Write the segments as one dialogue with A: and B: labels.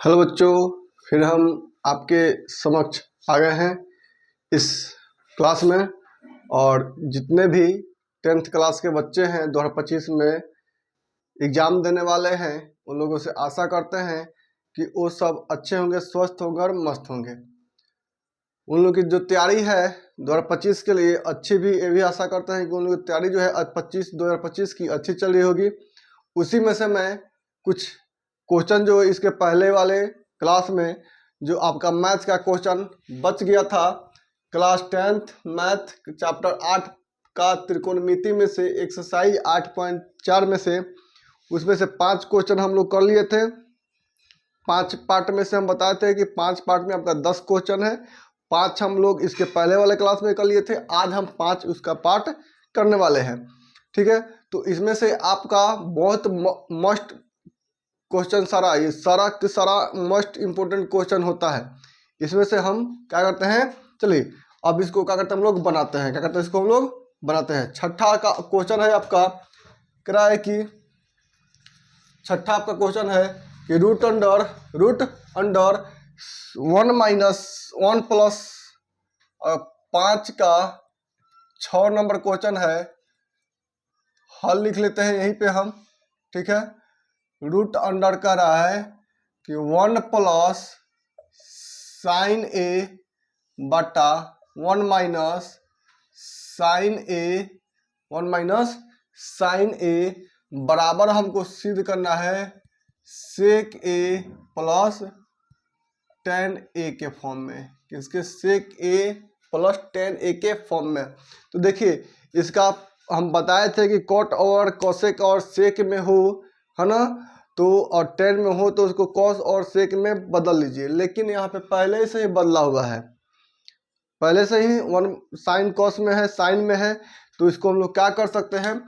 A: Hello बच्चों, फिर हम आपके समक्ष आ गए हैं इस क्लास में। और जितने भी 10th क्लास के बच्चे हैं 2025 में एग्ज़ाम देने वाले हैं, उन लोगों से आशा करते हैं कि वो सब अच्छे होंगे, स्वस्थ होंगे और मस्त होंगे। उन लोगों की जो तैयारी है 2025 के लिए अच्छी भी, ये भी आशा करते हैं कि उन लोगों की तैयारी जो है 2025 की अच्छी चल रही होगी। उसी में से मैं कुछ क्वेश्चन जो इसके पहले वाले क्लास में जो आपका मैथ्स का क्वेश्चन बच गया था, क्लास 10th मैथ चैप्टर 8 का त्रिकोणमिति में से एक्सरसाइज 8.4 में से, उसमें से 5 क्वेश्चन हम लोग कर लिए थे। 5 पार्ट में से हम बताए थे कि 5 पार्ट में आपका 10 क्वेश्चन है। 5 हम लोग इसके पहले वाले क्लास में कर लिए थे, आज हम 5 उसका पार्ट करने वाले हैं। ठीक है, तो इसमें से आपका बहुत मस्ट क्वेश्चन सारा, ये सारा के सारा मोस्ट इम्पोर्टेंट क्वेश्चन होता है। इसमें से हम क्या करते हैं, चलिए अब इसको क्या करते हैं हम लोग बनाते हैं, क्या करते हैं इसको हम लोग बनाते हैं। छठा का क्वेश्चन है आपका, कह है कि छठा आपका क्वेश्चन है कि रूट अंडर 1 माइनस 1 प्लस 5 का 6 नंबर क्वेश्चन है। हल लिख लेते हैं यहीं पे हम। ठीक है, रूट अंडर का रहा है कि 1 प्लस साइन ए बटा 1 माइनस साइन ए बराबर हमको सिद्ध करना है सेक ए प्लस टेन ए के फॉर्म में। किसके? सेक ए प्लस टेन ए के फॉर्म में। तो देखिए इसका हम बताए थे कि कॉट और कोसेक और सेक में हो, है ना, तो और टेन में हो तो उसको कॉस और सेक में बदल लीजिए। लेकिन यहाँ पे पहले से ही बदला हुआ है, पहले से ही 1 साइन कॉस में है, साइन में है। तो इसको हम लोग क्या कर सकते हैं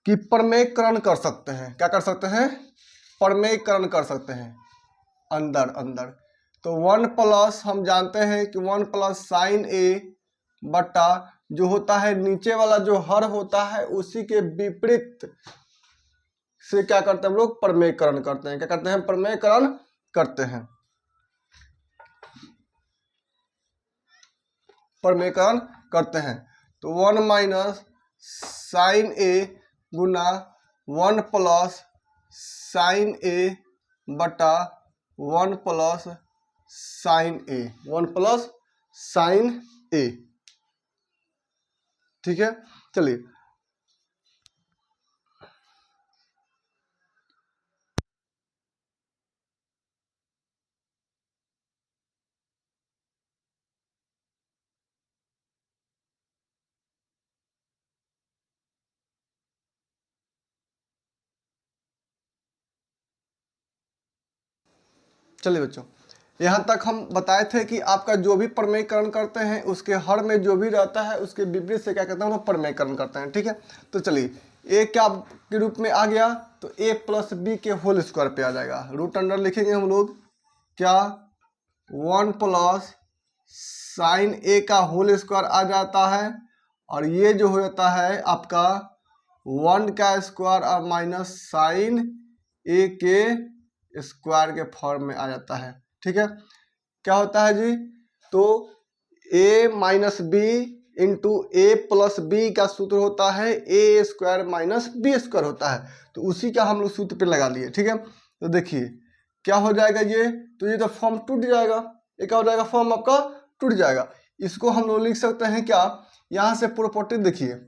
A: कि परमेयकरण कर सकते हैं। क्या कर सकते हैं? परमेयकरण कर सकते हैं अंदर। तो 1 प्लस हम जानते हैं कि 1 प्लस साइन ए बटा जो होता है नीचे वाला जो हर होता है उसी के विपरीत से क्या करते हैं हम लोग? परमेयकरण करते हैं। क्या करते हैं? परमेयकरण करते हैं। परमेयकरण करते हैं तो 1 माइनस साइन ए गुना 1 प्लस साइन ए बटा 1 प्लस साइन ए, 1 प्लस साइन ए। ठीक है, चलिए चलिए बच्चों, यहाँ तक हम बताए थे कि आपका जो भी परमेयकरण करते हैं उसके हर में जो भी रहता है उसके विपरीत से क्या कहते हैं हम परमेयकरण करते हैं। ठीक है, तो चलिए ए क्या के रूप में आ गया, तो ए प्लस बी के होल स्क्वायर पे आ जाएगा। रूट अंडर लिखेंगे हम लोग क्या, 1 प्लस साइन ए का होल स्क्वायर आ जाता है, और ये जो हो जाता है आपका 1 का स्क्वायर और माइनस साइन ए के स्क्वायर के फॉर्म में आ जाता है। ठीक है, क्या होता है जी, तो a minus B into A plus B का सूत्र होता है A square minus B square होता है। तो उसी का हम लोग सूत्र पे लगा लिए। ठीक है, तो देखिए क्या हो जाएगा ये, तो ये तो फॉर्म टूट जाएगा। ये क्या हो जाएगा? फॉर्म आपका टूट जाएगा। इसको हम लोग लिख सकते हैं क्या, यहाँ से प्रॉपर्टी देखिए,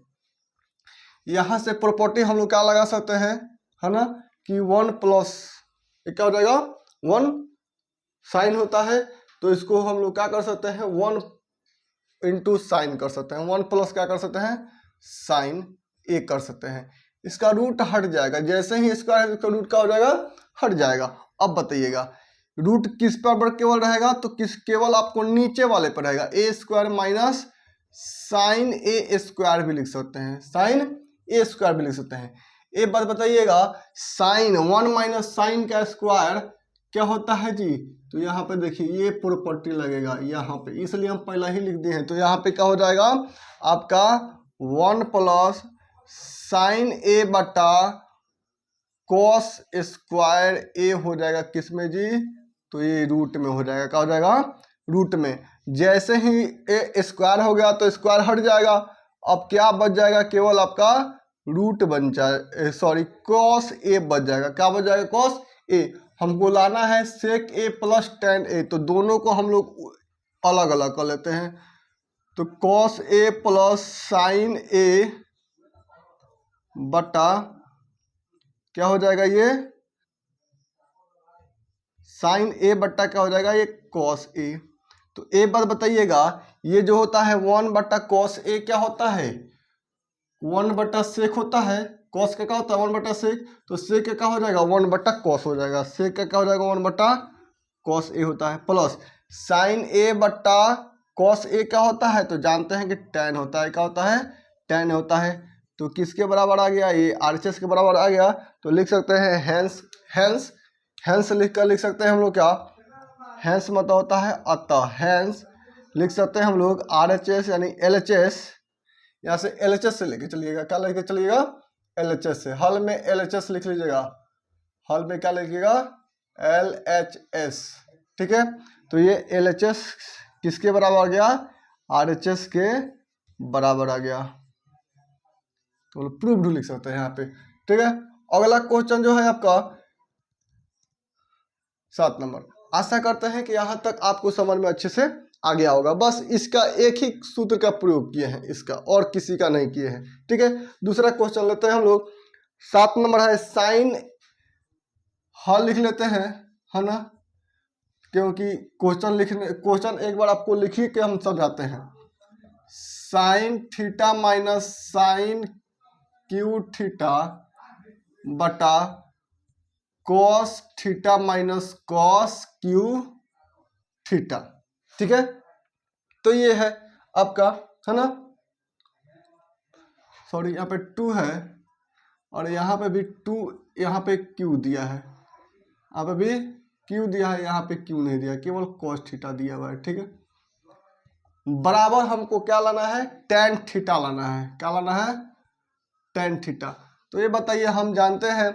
A: यहाँ से प्रॉपर्टी हम लोग क्या लगा सकते हैं, है ना, कि 1 प्लस क्या हो जाएगा, 1 साइन होता है तो इसको हम लोग क्या कर सकते हैं, 1 इंटू साइन कर सकते हैं। 1 प्लस क्या कर सकते हैं, साइन ए कर सकते हैं। इसका रूट हट जाएगा, जैसे ही इसका रूट क्या हो जाएगा, हट जाएगा। अब बताइएगा रूट किस पर केवल रहेगा, तो किस केवल आपको नीचे वाले पर रहेगा, ए स्क्वायर माइनस साइन ए स्क्वायर भी लिख सकते हैं, साइन ए स्क्वायर भी लिख सकते हैं। एक बात बताइएगा, साइन 1 माइनस साइन का स्क्वायर क्या होता है जी, तो यहाँ पे देखिए ये प्रॉपर्टी लगेगा यहाँ पे, इसलिए हम पहला ही लिख दिए हैं। तो यहाँ पे क्या हो जाएगा आपका 1 प्लस साइन ए बटा कॉस स्क्वायर ए हो जाएगा किस में जी, तो ये रूट में हो जाएगा। क्या हो जाएगा, रूट में। जैसे ही ए स्क्वायर हो गया तो स्क्वायर हट जाएगा, अब क्या बच जाएगा, केवल आपका रूट बन जाए, सॉरी कॉस ए बच जाएगा। क्या बच जाएगा, कॉस ए। हमको लाना है सेक ए प्लस टेन ए, तो दोनों को हम लोग अलग अलग कर लेते हैं। तो कॉस ए प्लस साइन ए बटा क्या हो जाएगा, ये साइन ए बट्टा क्या हो जाएगा, ये कॉस ए। तो एक बात बताइएगा, ये जो होता है 1/cos ए क्या होता है, 1/sec होता है। कॉस का क्या होता है 1/sec, तो सेक का क्या हो जाएगा 1/cos हो जाएगा। सेक का क्या हो जाएगा 1/cos ए होता है, प्लस साइन ए बट्टा कॉस ए क्या होता है, तो जानते हैं कि tan होता है। क्या होता है, tan होता है। तो किसके बराबर आ गया, ये RHS के बराबर आ गया। तो लिख सकते हैं हैंस लिख सकते हैं हम लोग क्या, हैंस मतलब होता है अतः। हैंस लिख सकते हैं हम लोग RHS यानी LHS, यहाँ से LHS से लेके चलिएगा। क्या लेके चलिएगा, LHS से। हल में LHS लिख लीजिएगा, हल में क्या लिखिएगा, LHS। ठीक है, तो ये LHS किसके बराबर आ गया, RHS के बराबर आ गया। तो प्रूव्ड लिख सकते हैं यहाँ पे। ठीक है, अगला क्वेश्चन जो है आपका 7 नंबर। आशा करते हैं कि यहाँ तक आपको समझ में अच्छे से आ गया होगा। बस इसका एक ही सूत्र का प्रयोग किए हैं, इसका और किसी का नहीं किए हैं। ठीक है, दूसरा क्वेश्चन लेते हैं हम लोग। 7 नंबर है साइन, हल लिख लेते हैं, है ना, क्योंकि क्वेश्चन एक बार आपको लिखी के हम समझाते हैं। Sine theta minus sine cube theta बटा cos theta minus cos cube theta. ठीक है, तो ये है आपका, है ना, सॉरी यहाँ पे 2 है और यहाँ पे भी 2, यहाँ पे Q दिया है, यहाँ पे भी Q दिया है, यहाँ पे Q नहीं दिया, केवल cos थीटा दिया हुआ है। ठीक है, बराबर हमको क्या लाना है, tan थीटा लाना है। क्या लाना है, tan थीटा। तो ये बताइए, हम जानते हैं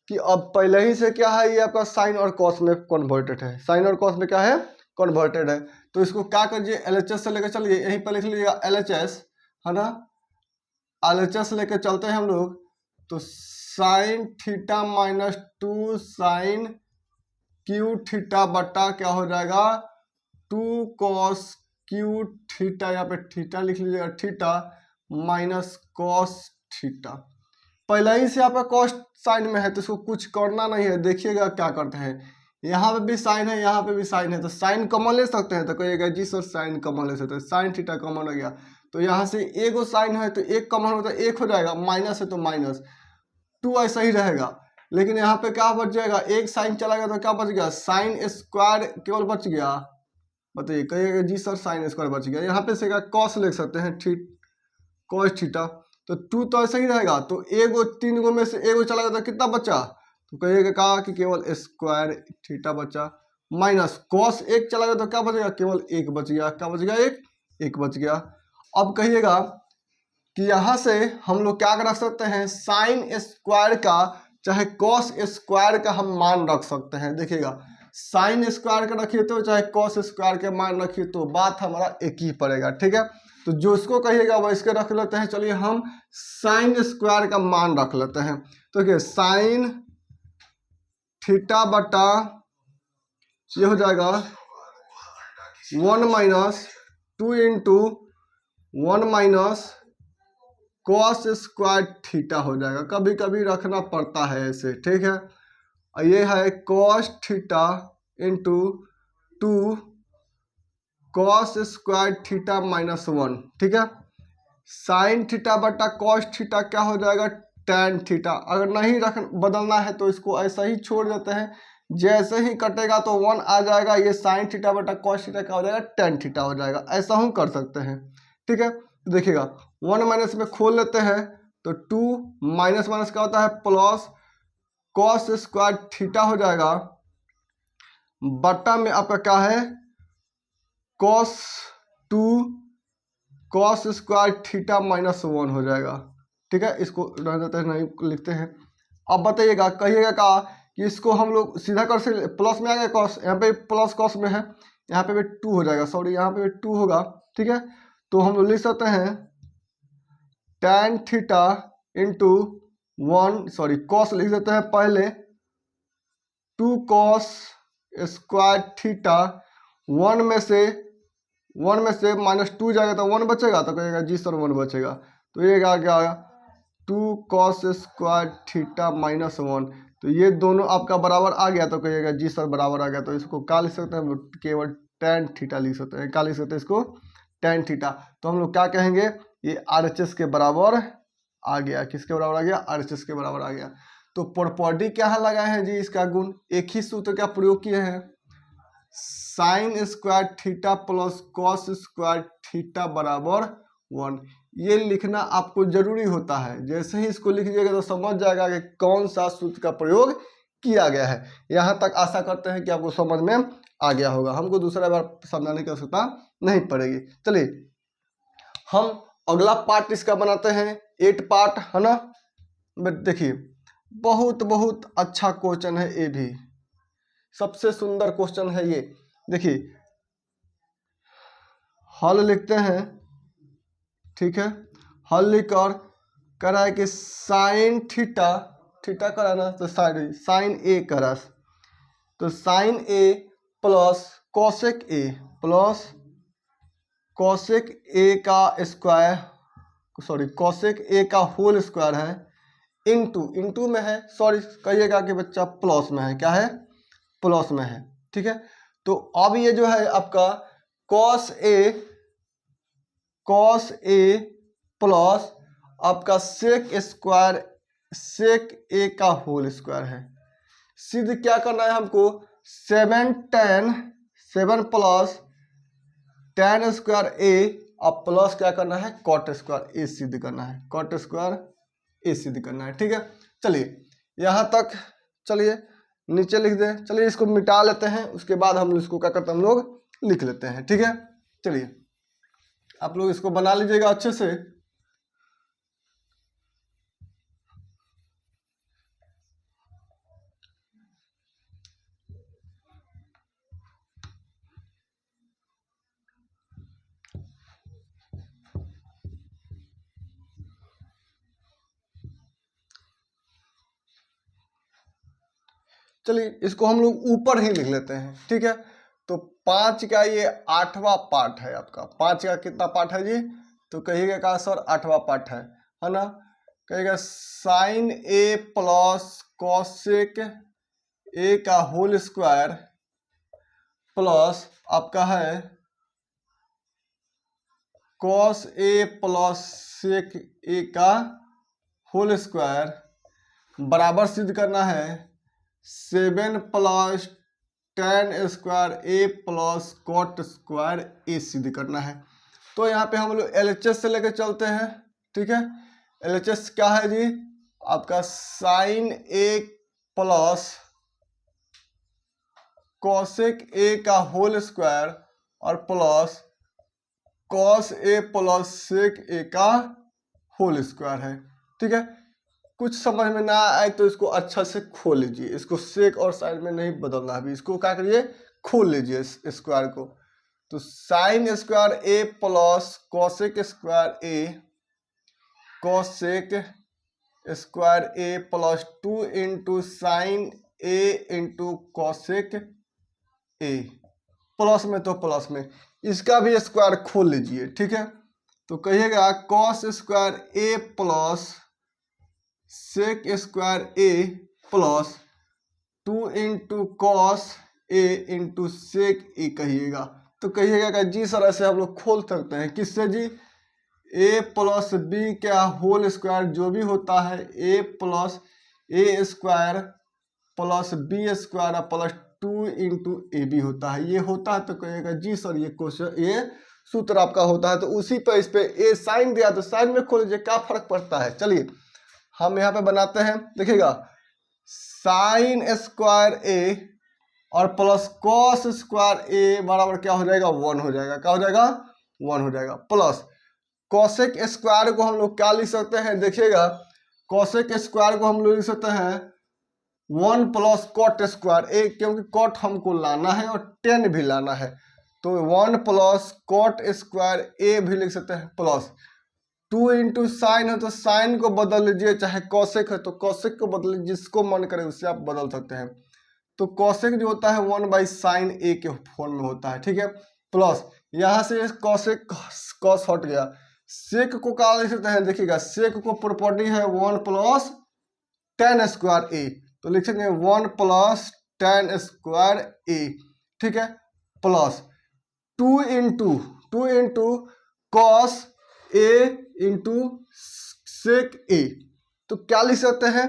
A: कि अब पहले ही से क्या है, ये आपका साइन और कॉस में कन्वर्टेड है, साइन और कॉस में क्या है, कन्वर्टेड है। तो इसको क्या करिए, LHS से लेकर चलिए, यहीं पर लिख लीजिएगा LHS, है ना, LHS लेकर चलते हैं हम लोग। तो sine theta minus 2 sine cube theta बटा क्या हो जाएगा 2 कॉस क्यू थीटा, यहाँ पे थीटा लिख लीजिएगा, थीटा माइनस कॉस थीटा। पहले ही से आपका कॉस साइन में है तो इसको कुछ करना नहीं है। देखिएगा क्या करते हैं, यहाँ पे भी साइन है, यहाँ पे भी साइन है, तो साइन कॉमन ले सकते हैं। तो कहिएगा जी सर साइन कॉमन ले सकते हैं, साइन थीटा कॉमन हो गया। तो यहाँ से एक साइन है तो एक कॉमन होता है, एक हो जाएगा, माइनस है तो माइनस, 2 ऐसा ही रहेगा। लेकिन यहाँ पे क्या बच जाएगा, एक साइन चला गया तो क्या बच गया, साइन स्क्वायर केवल बच गया। बताइए, कहिएगा जी सर साइन स्क्वायर बच गया। यहाँ पे से क्या कॉस लिख सकते हैं, कॉस थीटा, तो 2 तो ऐसा ही रहेगा। तो एगो 3 गो में से एगो चला गया तो कितना बचा, तो कहिएगा कहा कि केवल स्क्वायर थीटा बचा, माइनस कॉस 1 चला गया तो क्या बचेगा, केवल 1 बच गया। क्या बच गया, 1 बच गया। अब कहिएगा कि यहाँ से हम लोग क्या रख सकते हैं, साइन स्क्वायर का चाहे कॉस स्क्वायर का हम मान रख सकते हैं। देखिएगा, साइन स्क्वायर का रखिए तो चाहे कॉस स्क्वायर के मान रखिए तो बात हमारा एक ही पड़ेगा। ठीक है, तो जो इसको कहिएगा वो इसके रख लेते हैं। चलिए हम साइन स्क्वायर का मान रख लेते हैं। तो देखिए साइन थीटा बटा ये हो जाएगा 1 minus 2 into 1 minus cos square theta हो जाएगा। कभी कभी रखना पड़ता है ऐसे। ठीक है, ये है cos theta into 2 cos square theta minus 1। ठीक है, साइन थीटा बटा कॉस थीटा क्या हो जाएगा, tan थीटा। अगर नहीं बदलना है तो इसको ऐसा ही छोड़ देते हैं, जैसे ही कटेगा तो 1 आ जाएगा, ये साइन थीटा बटा कॉस थीटा क्या हो जाएगा, tan थीटा हो जाएगा। ऐसा हम कर सकते हैं। ठीक है, तो देखिएगा 1 माइनस में खोल लेते हैं तो 2 माइनस माइनस क्या होता है प्लस, कॉस स्क्वायर थीटा हो जाएगा बटा में आपका क्या है cos 2 cos square theta minus 1 हो जाएगा। ठीक है, इसको रह देते हैं, नहीं लिखते हैं। अब बताइएगा, कहिएगा का कि इसको हम लोग सीधा कर सकते, प्लस में आ गया कॉस, यहाँ पे प्लस कॉस में है, यहाँ पे भी 2 हो जाएगा, सॉरी यहाँ पे भी 2 होगा, ठीक है। तो हम लोग लिख सकते हैं tan theta into 1, sorry cos लिख देते हैं पहले, 2 कॉस स्क्वायर थीटा, 1 में से -2 जाएगा तो 1 बचेगा, तो कहिएगा जी सर 1 बचेगा। तो ये क्या आएगा 2 कॉस स्क्वायर थीटा -1, तो ये दोनों आपका बराबर आ गया, तो कहिएगा जी सर बराबर आ गया। तो इसको क्या लिख सकते हैं, केवल tan थीटा लिख सकते हैं। क्या लिख सकते हैं इसको, tan थीटा। तो हम लोग क्या कहेंगे, ये RHS के बराबर आ गया। किसके बराबर आ गया, RHS के बराबर आ गया। तो प्रॉपर्टी क्या लगाए हैं जी, इसका गुण, एक ही सूत्र का प्रयोग किए हैं, sine square theta plus cos square theta बराबर 1। ये लिखना आपको जरूरी होता है। जैसे ही इसको लिख लीजिएगा तो समझ जाएगा कि कौन सा सूत्र का प्रयोग किया गया है। यहाँ तक आशा करते हैं कि आपको समझ में आ गया होगा, हमको दूसरा बार समझाने की आवश्यकता नहीं पड़ेगी। चलिए हम अगला पार्ट इसका बनाते हैं, 8 पार्ट है ना। देखिए बहुत अच्छा क्वेश्चन है, ये भी सबसे सुंदर क्वेश्चन है ये। देखिए हल लिखते हैं, ठीक है। हल लिखकर कह रहा है कि साइन थीटा करा ना, तो साइन ए करा, तो sine A plus cosec A plus cosec A का स्क्वायर, सॉरी कॉसेक ए का होल स्क्वायर है, इंटू में है, सॉरी कहिएगा कि बच्चा प्लस में है, क्या है, प्लस में है, ठीक है। तो अब ये जो है आपका कॉस ए प्लस आपका सेक ए का होल स्क्वायर है। सिद्ध क्या करना है हमको, 7 प्लस tan स्क्वायर ए, अब प्लस क्या करना है, कॉट स्क्वायर ए सिद्ध करना है, कॉट स्क्वायर ए सिद्ध करना है, ठीक है। चलिए यहाँ तक, चलिए नीचे लिख दें, चलिए इसको मिटा लेते हैं, उसके बाद हम इसको क्या करते हैं, हम लोग लिख लेते हैं, ठीक है। चलिए आप लोग इसको बना लीजिएगा अच्छे से। चलिए इसको हम लोग ऊपर ही लिख लेते हैं, ठीक है। तो 5 का ये 8वां पार्ट है आपका, 5 का कितना पार्ट है जी, तो कहिएगा का सर 8वां पार्ट है ना। कहिएगा sine A plus cosec A का होल स्क्वायर प्लस आपका है cos A plus sec A का होल स्क्वायर बराबर सिद्ध करना है 7 प्लस tan स्क्वायर ए प्लस कॉट स्क्वायर ए सिद्ध करना है। तो यहाँ पे हम लोग LHS से लेकर चलते हैं, ठीक है। LHS क्या है जी, आपका sine A plus cosec A का होल स्क्वायर और plus cos A plus sec A का होल स्क्वायर है, ठीक है। कुछ समझ में ना आए तो इसको अच्छा से खोल लीजिए, इसको सेक और साइन में नहीं बदलना है, अभी इसको क्या करिए, खोल लीजिए स्क्वायर को। तो sine square A plus cosec square A, cosec square A plus 2 into sine A into cosec A, plus में तो प्लस में, इसका भी स्क्वायर खोल लीजिए, ठीक है। तो कहिएगा cos square A plus sec square A plus 2 into cos A into sec ए कहिएगा। तो कहिएगा कि जी सर ऐसे हम लोग खोल सकते हैं, किससे जी, ए प्लस बी का होल स्क्वायर जो भी होता है, A plus A square plus B square plus 2 into A B होता है, ये होता है। तो कहिएगा जी सर ये क्वेश्चन, ये सूत्र आपका होता है। तो उसी पर इस पे ए साइन दिया तो साइन में खोल लीजिए, क्या फर्क पड़ता है। चलिए हम यहाँ पे बनाते हैं, देखिएगा साइन स्क्वायर ए और प्लस कॉस स्क्वायर ए बराबर क्या हो जाएगा, 1 हो जाएगा, क्या हो जाएगा, 1 हो जाएगा। प्लस कॉसेक स्क्वायर को हम लोग क्या लिख सकते हैं, देखिएगा कोसेक स्क्वायर को हम लोग लिख सकते हैं 1 प्लस कॉट स्क्वायर ए, क्योंकि कॉट हमको लाना है और टेन भी लाना है, तो 1 प्लस कॉट स्क्वायर ए भी लिख सकते हैं, प्लस 2 इंटू साइन है तो साइन को बदल लीजिए, चाहे कॉसेक है तो कॉसेक को बदल लीजिए, जिसको मन करे उससे आप बदल सकते हैं। तो कॉसेक जो होता है 1/sin ए के फॉर्म में होता है, ठीक है। प्लस यहाँ से कॉसेक कॉस हट गया, सेक को क्या लिख सकते हैं, देखिएगा सेक को प्रॉपर्टी है 1 प्लस tan स्क्वायर ए, तो लिख सकते हैं 1 प्लस tan स्क्वायर ए, ठीक है। Plus 2 into cos A into sec ए, तो क्या लिख सकते हैं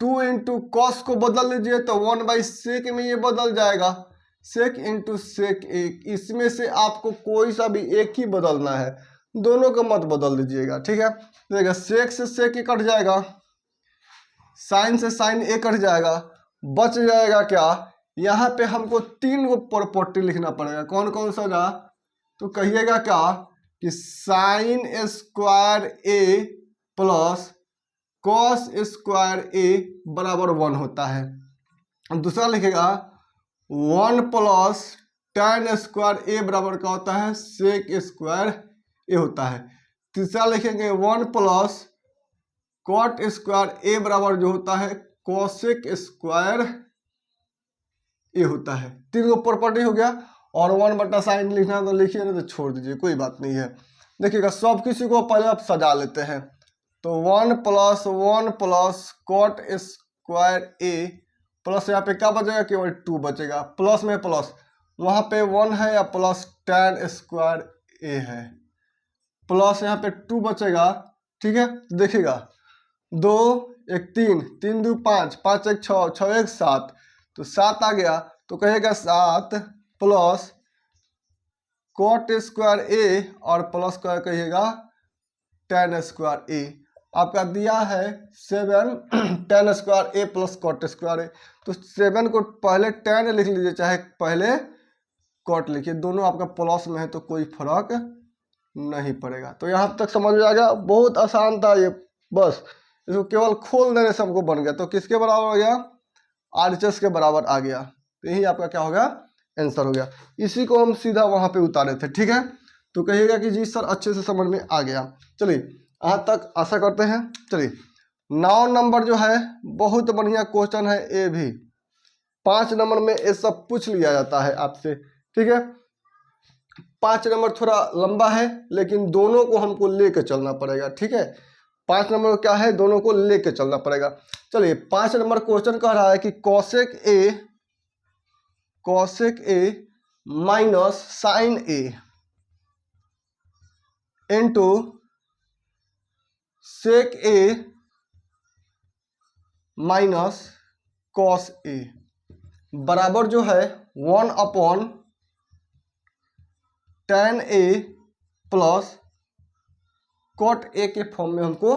A: 2 इंटू कॉस को बदल लीजिए तो 1/सेक में ये बदल जाएगा, सेक इंटू सेक ए, इसमें से आपको कोई सा भी एक ही बदलना है, दोनों को मत बदल दीजिएगा, ठीक है। देखिएगा सेक से सेक ए कट जाएगा, साइन से साइन ए कट जाएगा, बच जाएगा क्या, यहाँ पे हमको 3 गो प्रॉपर्टी लिखना पड़ेगा, कौन कौन सा ना, तो कहिएगा क्या कि साइन स्क्वायर ए प्लस कॉस स्क्वायर ए बराबर 1 होता है। दूसरा लिखेगा 1 प्लस tan स्क्वायर ए बराबर क्या होता है, सेक स्क्वायर ए होता है। तीसरा लिखेंगे 1 प्लस कॉट स्क्वायर ए बराबर जो होता है कोसेक स्क्वायर ए होता है। 3 गो प्रॉपर्टी हो गया, और 1/sin लिखना तो लिखिए, नहीं तो छोड़ दीजिए, कोई बात नहीं है। देखिएगा सब किसी को पहले आप सजा लेते हैं, तो 1 प्लस कॉट स्क्वायर ए प्लस यहाँ पे क्या बचेगा, केवल 2 बचेगा, प्लस में प्लस, वहाँ पे 1 है या प्लस tan स्क्वायर ए है, प्लस यहाँ पे 2 बचेगा, ठीक है। देखिएगा 2 1 3, 3 2 5, 5 1 6, 6 1 7, तो 7 आ गया, तो कहेगा 7 प्लस कॉट स्क्वायर ए और प्लस क्या कहिएगा tan स्क्वायर ए, आपका दिया है 7 tan स्क्वायर ए प्लस कॉट स्क्वायर ए, तो 7 को पहले tan लिख लीजिए, चाहे पहले कॉट लिखिए, दोनों आपका प्लस में है तो कोई फर्क नहीं पड़ेगा। तो यहाँ तक समझ में आ गया, बहुत आसान था ये, बस इसको केवल खोल देने से हमको बन गया, तो किसके बराबर हो गया, RHS के बराबर आ गया, तो यही आपका क्या हो गया, आंसर हो गया। इसी को हम सीधा वहाँ पे उतारे थे, ठीक है। तो कहिएगा कि जी सर अच्छे से समझ में आ गया। चलिए यहाँ तक आशा करते हैं। चलिए 9 नंबर जो है बहुत बढ़िया क्वेश्चन है, ये भी 5 नंबर में ये सब पूछ लिया जाता है आपसे, ठीक है। 5 नंबर थोड़ा लंबा है, लेकिन दोनों को हमको लेके चलना पड़ेगा, ठीक है। 5 नंबर क्या है, दोनों को लेके चलना पड़ेगा। चलिए 5 नंबर क्वेश्चन कह रहा है कि cosec A minus sine A into sec A minus cos A बराबर जो है 1/tan A plus cot A के फॉर्म में हमको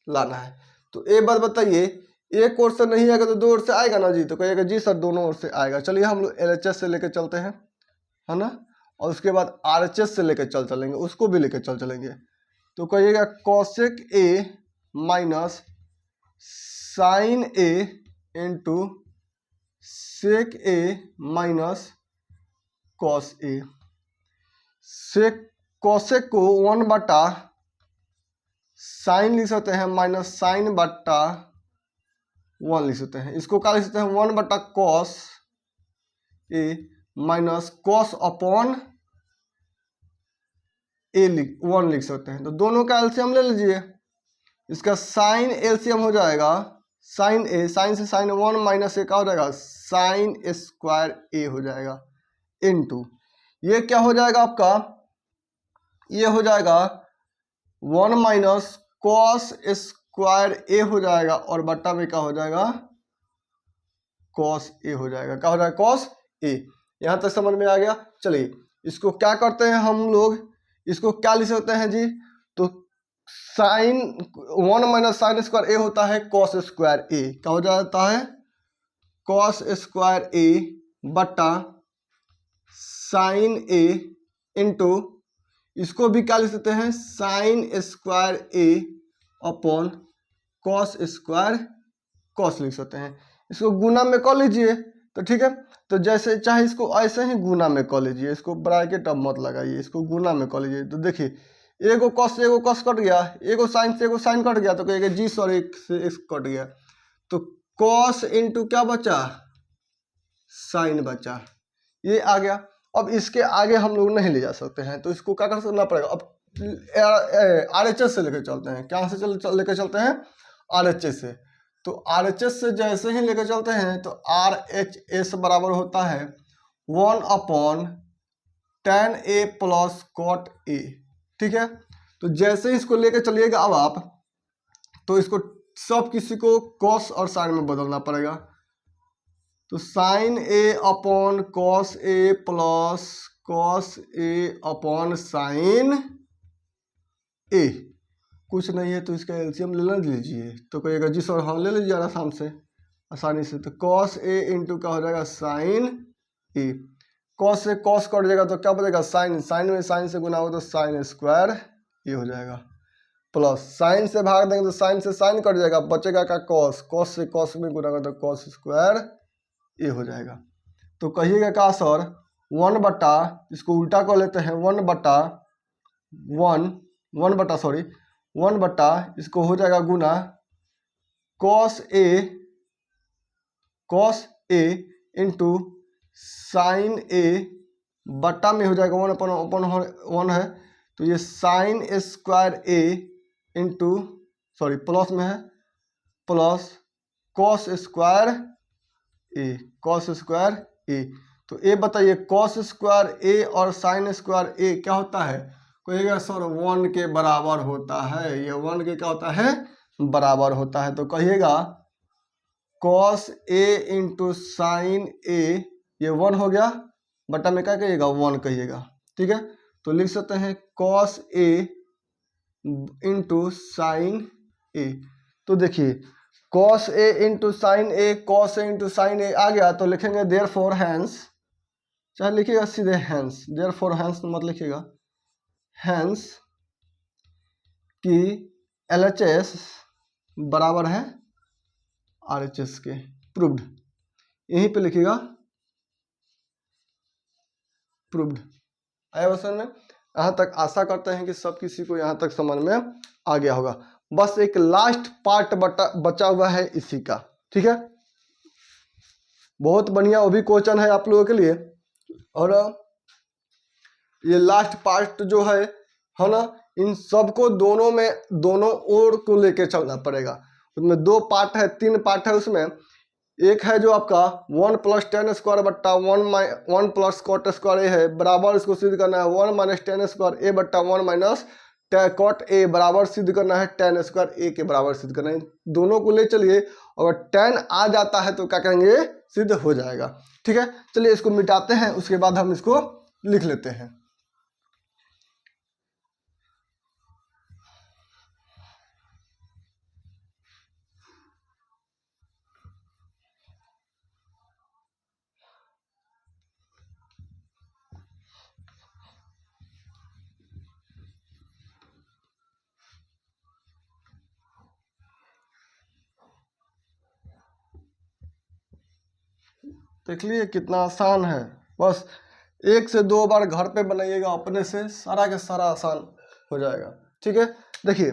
A: लाना है। तो एक बात बताइए, एक ओर से नहीं आएगा तो 2 ओर से आएगा ना जी, तो कहिएगा जी सर दोनों ओर से आएगा। चलिए हम लोग LHS से लेकर चलते हैं, है ना, और उसके बाद RHS से लेकर चलेंगे, उसको भी लेकर चलेंगे। तो कहिएगा cosec A minus sine A into sec A minus cos A. Sec cosec को 1/sin लिख सकते हैं माइनस साइन बट्टा 1 लिख सकते हैं। इसको क्या लिख सकते हैं 1/cos ए माइनस कॉस अपॉन ए 1 लिख सकते हैं। तो दोनों का एलसीएम ले लीजिए, इसका साइन एलसीएम हो जाएगा साइन ए, साइन से साइन 1 माइनस ए क्या हो जाएगा साइन स्क्वायर ए हो जाएगा, इनटू ये क्या हो जाएगा आपका, ये हो जाएगा 1 माइनस कॉस स्क्वायर ए हो जाएगा, और बट्टा में क्या हो जाएगा कॉस ए हो जाएगा, क्या हो जाएगा कॉस ए। यहाँ तक समझ में आ गया। चलिए इसको क्या करते हैं हम लोग, इसको क्या लिख सकते हैं जी, तो साइन 1 माइनस साइन स्क्वायर ए होता है कॉस स्क्वायर ए, क्या हो जाता है कॉस स्क्वायर ए बट्टा साइन ए इंटू इसको भी क्या लिख सकते हैं साइन स्क्वायर ए अपॉन कॉस स्क्वायर कॉस लिख सकते हैं। इसको गुना में कर लीजिए तो ठीक है। तो जैसे चाहे इसको ऐसे ही गुना में कर लीजिए, इसको ब्रैकेट अब मत लगाइए, इसको गुना में कर लीजिए। तो देखिए एगो कॉस कट गया, एगो साइन से एगो साइन कट गया, तो कहेगा जी सॉरी एक से एक कट गया, तो कॉस इंटू क्या बचा, साइन बचा, ये आ गया। अब इसके आगे हम लोग नहीं ले जा सकते हैं, तो इसको क्या करना पड़ेगा, अब RHS से लेकर चलते हैं। क्या से लेकर चलते हैं, RHS से। तो RHS से जैसे ही लेकर चलते हैं तो RHS बराबर होता है 1/tan A plus cot A, ठीक है। तो जैसे ही इसको लेकर चलिएगा अब आप, तो इसको सब किसी को कॉस और साइन में बदलना पड़ेगा। तो sine A upon cos A plus cos A upon sine A, कुछ नहीं है तो इसका एलसीएम ले लीजिए। तो कहिएगा जी सर हाँ ले लीजिए आराम से आसानी से। तो कॉस A इंटू क्या हो जाएगा, साइन A। कॉस से कॉस कट जाएगा तो क्या बचेगा, साइन, साइन में साइन से गुना होगा तो साइन स्क्वायर ये हो जाएगा, प्लस साइन से भाग देंगे तो साइन से साइन कट जाएगा, बचेगा क्या कॉस, कॉस से कॉस में गुना होगा तो कॉस स्क्वायर ये हो जाएगा। तो कहिएगा क्या सर 1 बटा, इसको उल्टा कर लेते हैं, 1 बटा इसको हो जाएगा गुना कॉस ए इंटू साइन ए बटा में हो जाएगा 1/1 है, तो ये साइन स्क्वायर ए इंटू सॉरी प्लस में है प्लस कॉस स्क्वायर ए। तो ए बताइए कॉस स्क्वायर ए और साइन स्क्वायर ए क्या होता है, कहिएगा सर 1 के बराबर होता है, ये 1 के क्या होता है, बराबर होता है। तो कहिएगा कॉस ए इंटू साइन ए, ये 1 हो गया, बटा में क्या कहिएगा 1 कहिएगा, ठीक है। तो लिख सकते हैं कॉस ए इंटू साइन ए। तो देखिए cos A into sine A, cos A into sine ए आ गया, तो लिखेंगे देयरफॉर हैंस, चाहे लिखिएगा सीधे हैंस, देयरफॉर हैंस मत लिखिएगा, हैंस कि LHS बराबर है RHS के, प्रूव्ड, यहीं पे लिखिएगा प्रूव्ड। आया बस में, यहाँ तक आशा करते हैं कि सब किसी को यहाँ तक समझ में आ गया होगा। बस एक लास्ट पार्ट बचा हुआ है इसी का, ठीक है। बहुत बढ़िया वो भी क्वेश्चन है आप लोगों के लिए, और ये लास्ट पार्ट जो है ना, इन सबको दोनों ओर को लेके चलना पड़ेगा। उसमें 2 पार्ट है, 3 पार्ट है उसमें। एक है जो आपका 1 + tan स्क्वायर बट्टा 1 + cot स्क्वायर ए है, बराबर इसको सिद्ध करना है 1 - tan स्क्वायर ए बट्टा 1 - cot ए, बराबर सिद्ध करना है tan स्क्वायर ए के बराबर सिद्ध करना है। दोनों को ले चलिए, अगर tan आ जाता है तो क्या कहेंगे, सिद्ध हो जाएगा, ठीक है। चलिए इसको मिटाते हैं, उसके बाद हम इसको लिख लेते हैं। देख लीजिए कितना आसान है, बस 1 से 2 बार घर पे बनाइएगा, अपने से सारा के सारा आसान हो जाएगा, ठीक है। देखिए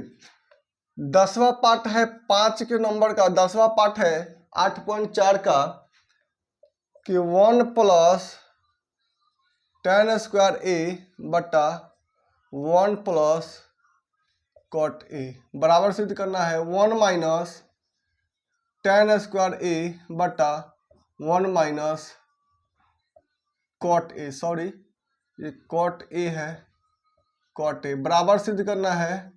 A: 10वां पार्ट है 5 के नंबर का, 10वां पार्ट है 8.4 का, कि 1 + tan स्क्वायर ए बटा 1 + cot ए, बराबर सिद्ध करना है 1 - tan स्क्वायर ए बटा 1 - cot ए, सॉरी ये cot ए है, cot ए बराबर सिद्ध करना है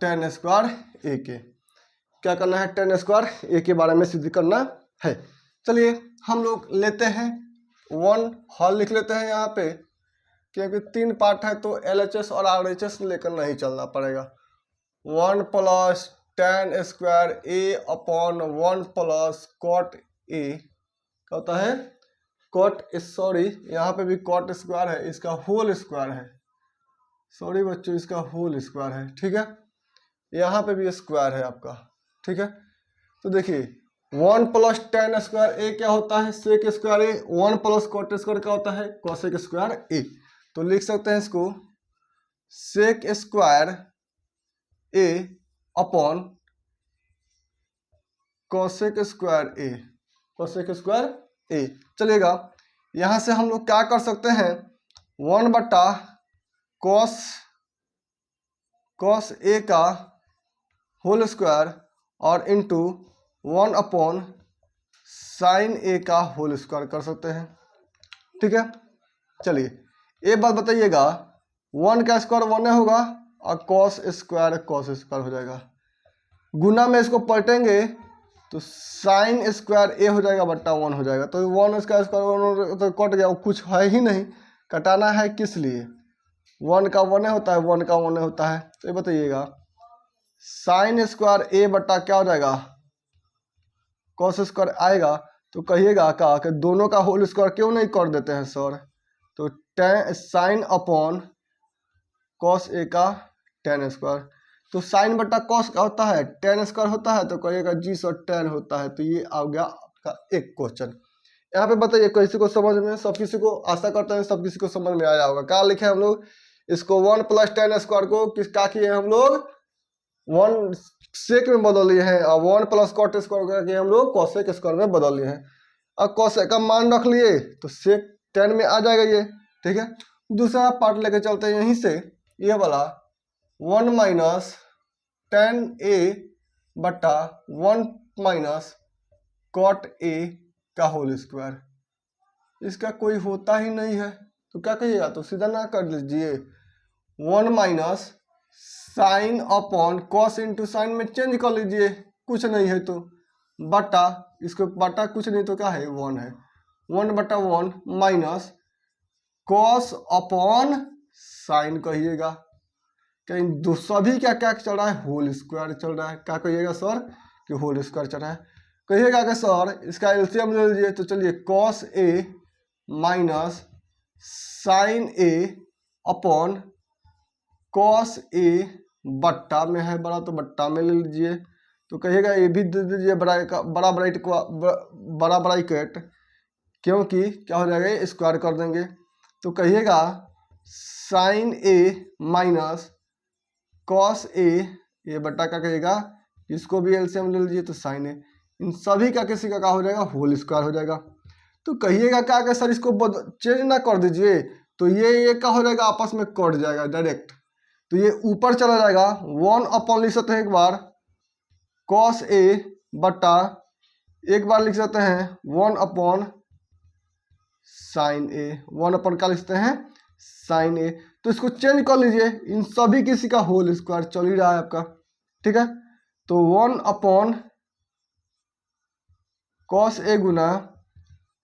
A: tan स्क्वायर ए के। क्या करना है, tan स्क्वायर ए के बारे में सिद्ध करना है। चलिए हम लोग लेते हैं 1 हल लिख लेते हैं यहाँ पे, क्योंकि 3 पार्ट है तो LHS और RHS लेकर नहीं चलना पड़ेगा। 1 + tan स्क्वायर ए अपॉन 1 + cot ए क्या होता है, cot, सॉरी यहाँ पे भी cot स्क्वायर है, इसका होल स्क्वायर है, सॉरी बच्चों इसका होल स्क्वायर है, ठीक है। यहाँ पे भी स्क्वायर है आपका, ठीक है। तो देखिए 1 + tan स्क्वायर ए क्या होता है, सेक स्क्वायर ए। 1 + cot स्क्वायर क्या होता है, कोसेक स्क्वायर ए। तो लिख सकते हैं इसको सेक स्क्वायर ए अपॉन कोसेक स्क्वायर ए, कोसेक स्क्वायर ए। चलेगा, यहाँ से हम लोग क्या कर सकते हैं, 1/cos ए का होल स्क्वायर और इंटू 1/sin ए का होल स्क्वायर कर सकते हैं, ठीक है। चलिए एक बात बताइएगा, 1 का स्क्वायर 1 होगा और cos स्क्वायर हो जाएगा। गुना में इसको पलटेंगे तो sin स्क्वायर ए हो जाएगा बट्टा 1 हो जाएगा। तो 1 का स्क्वायर तो कट गया, कुछ है ही नहीं, कटाना है किस लिए, 1 का 1 होता है, 1 का 1 होता है। तो ये बताइएगा sin स्क्वायर ए बट्टा क्या हो जाएगा, cos स्क्वायर आएगा। तो कहिएगा का कि दोनों का होल स्क्वायर क्यों नहीं कर देते हैं सर। तो sin अपॉन cos ए का tan स्क्वायर। तो sin बट्टा cos का होता है, tan स्क्वायर होता है, तो कहिएगा जी सर tan होता है। तो ये आ गया आपका एक क्वेश्चन। यहाँ पे बताइए किसी को समझ में, सब किसी को, आशा करते हैं सब किसी को समझ में आया होगा। क्या लिखे हम लोग इसको 1 + tan स्क्वायर को किस क्या किए हम लोग 1 सेक में बदल लिए हैं और 1 + cot स्क्वायर करके हम लोग कोसेक स्क्वायर में बदल लिए हैं। अब कोसेक का मान रख लिए तो सेक tan में आ जाएगा ये, ठीक है। दूसरा पार्ट लेके चलते हैं यहीं से, ये वाला 1 - tan a बट्टा 1 - cot a का होल स्क्वायर। इसका कोई होता ही नहीं है, तो क्या कहिएगा, तो सीधा ना कर लीजिए 1 - sin upon cos into sine में चेंज कर लीजिए, कुछ नहीं है तो बटा, इसको बटा कुछ नहीं तो क्या है 1 है, 1/1 माइनस cos अपॉन साइन कहिएगा। कहीं सभी क्या क्या चल रहा है, होल स्क्वायर चल रहा है। क्या कहिएगा सर कि होल स्क्वायर चल रहा है। कहिएगा कि सर इसका एलसीएम ले लीजिए। तो चलिए cos a minus sine A upon cos a बट्टा में है बड़ा, तो बट्टा में ले लीजिए। तो कहिएगा ये भी दे दीजिए बड़ा ब्रैकेट, क्योंकि क्या हो जाएगा स्क्वायर कर देंगे। तो कहिएगा sine A minus cos a, ये बट्टा का कहिएगा, इसको भी एलसीएम ले लीजिए तो साइन ए, इन सभी का किसी का क्या हो जाएगा होल स्क्वायर हो जाएगा। तो कहिएगा क्या कि सर इसको चेंज ना कर दीजिए, तो ये क्या हो जाएगा आपस में कट जाएगा डायरेक्ट। तो ये ऊपर चला जाएगा 1 अपॉन लिख सकते हैं एक बार cos a बट्टा एक बार लिख सकते हैं 1 अपॉन साइन ए, 1 अपॉन क्या लिखते हैं साइन ए। तो इसको चेंज कर लीजिए, इन सभी किसी का होल स्क्वायर चल ही रहा है आपका, ठीक है। तो 1 अपॉन cos ए गुना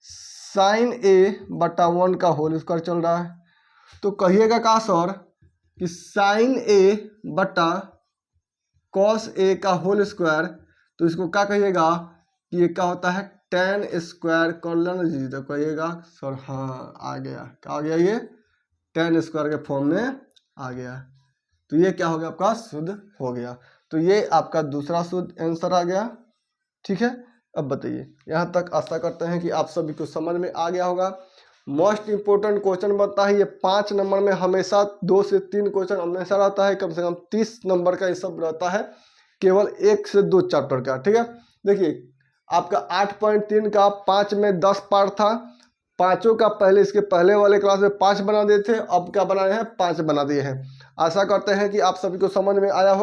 A: साइन ए बटा 1 का होल स्क्वायर चल रहा है। तो कहिएगा का सर कि साइन ए बटा cos ए का होल स्क्वायर, तो इसको क्या कहिएगा कि ये क्या होता है tan स्क्वायर कर लेना जी। तो कहिएगा सर हाँ आ गया, क्या आ गया, ये tan स्क्वायर के फॉर्म में आ गया। तो ये क्या हो गया आपका शुद्ध हो गया। तो ये आपका दूसरा शुद्ध आंसर आ गया, ठीक है। अब बताइए, यहाँ तक आशा करते हैं कि आप सभी को समझ में आ गया होगा। मोस्ट इंपोर्टेंट क्वेश्चन बनता है ये 5 नंबर में, हमेशा 2 से 3 क्वेश्चन हमेशा रहता है, कम से कम 30 नंबर का ये सब रहता है, केवल 1 से 2 चैप्टर का, ठीक है। देखिए आपका 8.3 का 5 में 10 पार्ट था, पाँचों का पहले इसके पहले वाले क्लास में 5 बना दिए थे, अब क्या बनाए हैं 5 बना दिए हैं। आशा करते हैं कि आप सभी को समझ में आया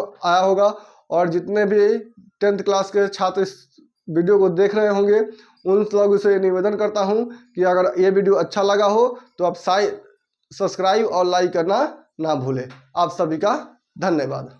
A: होगा, और जितने भी 10th क्लास के छात्र इस वीडियो को देख रहे होंगे उन लोगों से निवेदन करता हूं कि अगर ये वीडियो अच्छा लगा हो तो आप सब्सक्राइब और लाइक करना ना भूलें। आप सभी का धन्यवाद।